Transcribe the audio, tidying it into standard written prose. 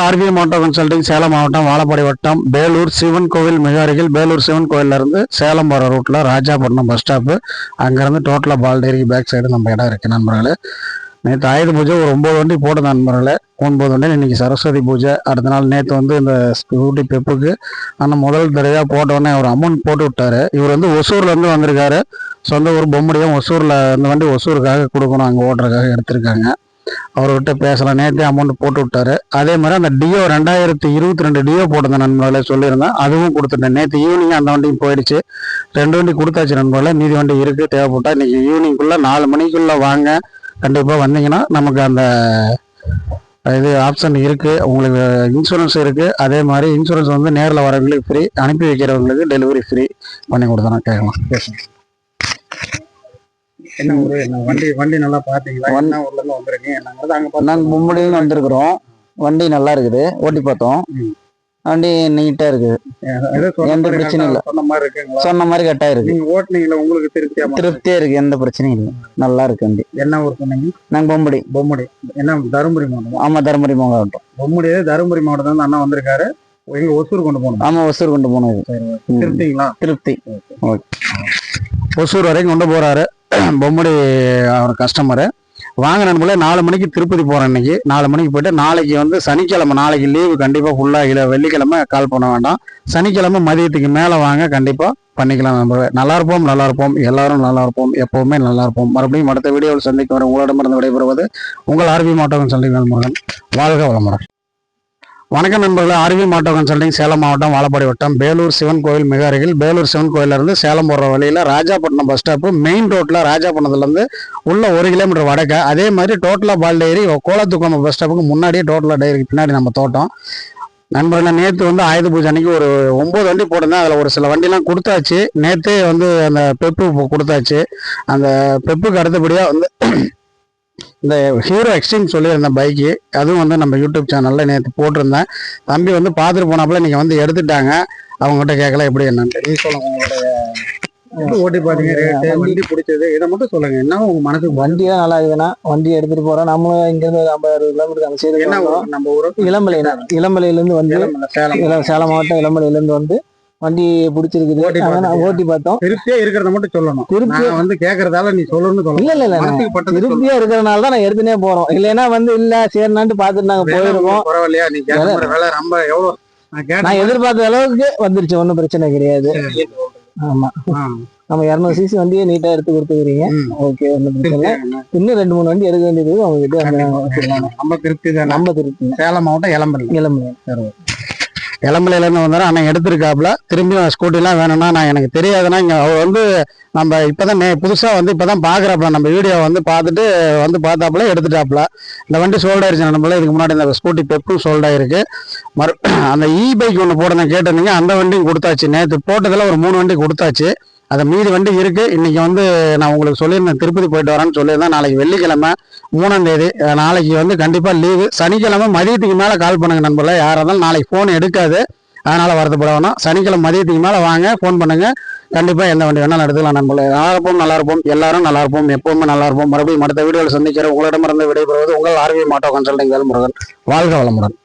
ORVM auto consulting Salem மாவட்டம் வாழப்பாடி வட்டம் வேலூர் சிவன் கோவில் மிக அருகில் வேலூர் சிவன் கோவில்ல இருந்து சேலம் போகிற ரூட்டில் ராஜாபட்டினம் பஸ் ஸ்டாப்பு. அங்கேருந்து டோட்டலாக பால்டேரிக்கு பேக் சைடு நம்ம இடம் இருக்குது நண்பர்களே. நேற்று ஆயுத பூஜை ஒரு 9 வண்டி போட்ட நண்பர்களே. 9 வண்டி இன்னைக்கு சரஸ்வதி பூஜை. அடுத்த நாள் நேற்று வந்து இந்த ஸ்கூட்டி பெப்புக்கு ஆனால் முதல் தடவையாக போட்டோடனே அவர் அமௌண்ட் போட்டு விட்டாரு. இவர் வந்து ஒசூர்லேருந்து வந்திருக்காரு. சொந்த ஊர் பொம்மடியும் ஒசூரில் இந்த வண்டி ஒசூருக்காக கொடுக்கணும், அங்கே ஓட்டுறதுக்காக எடுத்திருக்காங்க. அவர்கிட்ட பேசலாம். நேற்றே அமௌண்ட் போட்டு விட்டாரு. அதே மாதிரி அந்த டியோ 2022 டியோ போட்டிருந்த நண்பர்களே சொல்லியிருந்தேன், அதுவும் கொடுத்துட்டேன். நேற்று ஈவினிங் அந்த வண்டியும் போயிடுச்சு. 2 வண்டி கொடுத்தாச்சு நண்பர்களே. மீதி வண்டி இருக்குது, தேவைப்பட்டா இன்னைக்கு ஈவினிங்குள்ளே 4 மணிக்குள்ளே வாங்க. கண்டிப்பாக வந்தீங்கன்னா நமக்கு அந்த இது ஆப்ஷன் இருக்குது. உங்களுக்கு இன்சூரன்ஸ் இருக்குது. அதே மாதிரி இன்சூரன்ஸ் வந்து நேரில் வரவங்களுக்கு ஃப்ரீ, அனுப்பி வைக்கிறவங்களுக்கு டெலிவரி ஃப்ரீ பண்ணி கொடுத்தோம். கேட்கலாம், பேசுங்க. என்ன ஊரு, என்ன வண்டி நல்லா பார்த்தீங்களா? என்ன ஊர்ல இருந்து வந்திருக்கீங்க? நாங்கள் மும்பையிலேருந்து வந்திருக்கிறோம். வண்டி நல்லா இருக்குது, ஓட்டி பார்த்தோம். வண்டி நீட்டாக இருக்குது, எந்த பிரச்சனையும் இல்லை. சொன்ன மாதிரி கரெக்டாக இருக்கு. நீங்க ஓட்டுனீங்களா? உங்களுக்கு திருப்தியாக இருக்கு, எந்த பிரச்சனையும் இல்லை. நல்லா இருக்கு வண்டி. என்ன ஊர் சொன்னீங்க? நாங்கள் பொம்மடி. என்ன தருமபுரி மாவட்டம்? ஆமாம், தருமபுரி மாவட்டம். பொம்மடியே தருமபுரி மாவட்டம் தான் அண்ணா வந்திருக்காரு. எங்க ஒசூர் கொண்டு போகணும்? ஆமாம், ஒசூர் கொண்டு போனது. திருப்திங்களா? திருப்தி. ஓகே, ஒசூர் வரைக்கும் கொண்டு போறாரு. பொம்மடி அவர் கஸ்டமரு. வாங்க நண்பர்களே, 4 மணிக்கு திருப்பதி போகிறேன். இன்னைக்கு 4 மணிக்கு போயிட்டு நாளைக்கு வந்து சனிக்கிழமை, நாளைக்கு லீவு கண்டிப்பாக ஃபுல்லாக இல்லை. வெள்ளிக்கிழமை கால் பண்ண வேண்டாம். சனிக்கிழமை மதியத்துக்கு மேலே வாங்க, கண்டிப்பாக பண்ணிக்கலாம் நண்பர்களே. நல்லா இருப்போம், எல்லாரும் நல்லா இருப்போம், எப்போவுமே நல்லா இருப்போம். மறுபடியும் அடுத்த வீடியோவில் சந்திக்க வர உங்களிடமிருந்து விடைபெறுவது உங்கள் ஆர்விஎம் ஆட்டோ கன்சல்டிங் நண்பர்கள். வாழ்க வளமுடன். வணக்கம் நண்பர்களே. ஆர்விஎம் ஆட்டோ கன்சல்டிங் சேலம் மாவட்டம் வாழப்பாடி வட்டம் வேலூர் சிவன் கோவில் மிக அருகில் வேலூர் சிவன் கோயிலிருந்து சேலம் போகிற வழியில் ராஜாபட்டினம் பஸ் ஸ்டாப்பு மெயின் ரோட்டில் ராஜாபட்டினத்துலேருந்து உள்ள 1 கிலோமீட்டர் வடக்க. அதே மாதிரி டோட்டலாக பால் டைரி கோலத்துக்குளம் பஸ் ஸ்டாப்புக்கு முன்னாடியே டோட்டலாக டைரிக்கு பின்னாடி நம்ம தோட்டம். நண்பர்களே, நேற்று வந்து ஆயுத பூஜை அன்னைக்கு ஒரு 9 வண்டி போட்டிருந்தேன். அதில் ஒரு சில வண்டிலாம் கொடுத்தாச்சு. நேற்றே வந்து அந்த பெப்பு கொடுத்தாச்சு. அந்த பெப்புக்கு அடுத்தபடியாக வந்து இந்த ஹீரோ எக்ஸ்ட்ரீம் சொல்லியிருந்தேன் பைக்கு, அதுவும் வந்து நம்ம யூடியூப் சேனலில் நேற்று போட்டிருந்தேன். தம்பி வந்து பார்த்துட்டு போனாப்புல நீங்கள் வந்து எடுத்துட்டாங்க. அவங்ககிட்ட கேட்கல எப்படி என்னன்னு. நீ சொல்லுங்க, உங்களுடைய ஓட்டி பார்த்தீங்க, வண்டி பிடிச்சது, இதை மட்டும் சொல்லுங்க. என்ன உங்க மனசுக்கு? வண்டி தான் நல்லா இருக்குதுன்னா வண்டி எடுத்துகிட்டு போகிறோம். நம்மளும் இங்கேருந்து 50-60 கிலோமீட்டர் அந்த சைடு. என்ன நம்ம ஊர்? இளம்பலையிலேருந்து வந்து சேலம் மாவட்டம் இளம்பலையிலேருந்து வந்து வண்டி பிடிச்சிருக்குது. ஓட்டி பார்த்தோம். திருப்தியா இருக்கிறத மட்டும் சொல்லணும். திருப்தியா வந்து கேட்கறதால நீ சொல்லணும். இல்ல திருப்தியா இருக்கிறதுனால தான் நான் எடுத்துனே போறோம். இல்லைன்னா வந்து இல்ல சரினான்ட்டு பார்த்துட்டு நாங்க போயிருக்கோம். பரவாயில்லையா? நீ வேலை ரொம்ப எவ்வளவு நான் எதிர்பார்த்த அளவுக்கு வந்துருச்சு, ஒன்றும் பிரச்சனை கிடையாது. ஆமா, நம்ம 200 சிசி வண்டியை நீட்டா எடுத்து கொடுத்துக்கிறீங்க. ஓகே, ஒன்றும் பிரச்சனை. இன்னும் 2-3 வண்டி எடுக்க வேண்டியது அவங்க கிட்ட. நம்ம திருப்தி தான். நம்ம திருப்தி. சேலம் மாவட்டம் இளம்பலை. இளம்பலையிலேருந்து வந்தாலும் ஆனால் எடுத்திருக்காப்புல. திரும்பி ஸ்கூட்டிலாம் வேணும்னா நான் எனக்கு தெரியாதுன்னா இங்கே அவர் வந்து நம்ம இப்போதான் புதுசாக வந்து இப்போ தான் பார்க்குறாப்புல. நம்ம வீடியோ வந்து பார்த்துட்டு வந்து பார்த்தாப்புல எடுத்துட்டாப்புல. இந்த வண்டி சோல்ட் ஆயிடுச்சு நம்மள. இதுக்கு முன்னாடி இந்த ஸ்கூட்டி பெப்பும் சோல்ட் ஆயிருக்கு. அந்த பைக் ஒன்று போட கேட்டிருந்தீங்க, அந்த வண்டியும் கொடுத்தாச்சு. நேற்று போட்டதில் ஒரு 3 வண்டி கொடுத்தாச்சு. அதை மீதி வண்டி இருக்கு. இன்னைக்கு வந்து நான் உங்களுக்கு சொல்லியிருந்தேன் திருப்பதி போயிட்டு வரேன்னு சொல்லியிருந்தேன். நாளைக்கு வெள்ளிக்கிழமை 3ஆம் தேதி, நாளைக்கு வந்து கண்டிப்பா லீவு. சனிக்கிழமை மதியத்துக்கு மேல கால் பண்ணுங்க நண்பர்களே. யாராக இருந்தாலும் நாளைக்கு போன் எடுக்காது, அதனால வருத்தப்பட வேணாம். சனிக்கிழமை மதியத்துக்கு மேல வாங்க, போன் பண்ணுங்க. கண்டிப்பா எந்த வண்டி வேணாலும் எடுத்துக்கலாம் நண்பர்களே. நல்லா இருப்போம், எல்லாரும் நல்லா இருப்போம், எப்பவுமே நல்லா இருப்போம். மறுபடியும் அடுத்த வீடியோவில் சந்திக்கிற உங்களிடமிருந்து விடைபெறுவது உங்கள் ஆர்விஎம் ஆட்டோ கன்சல்டிங் வேல்முருகன். வாழ்க வளமுடன்.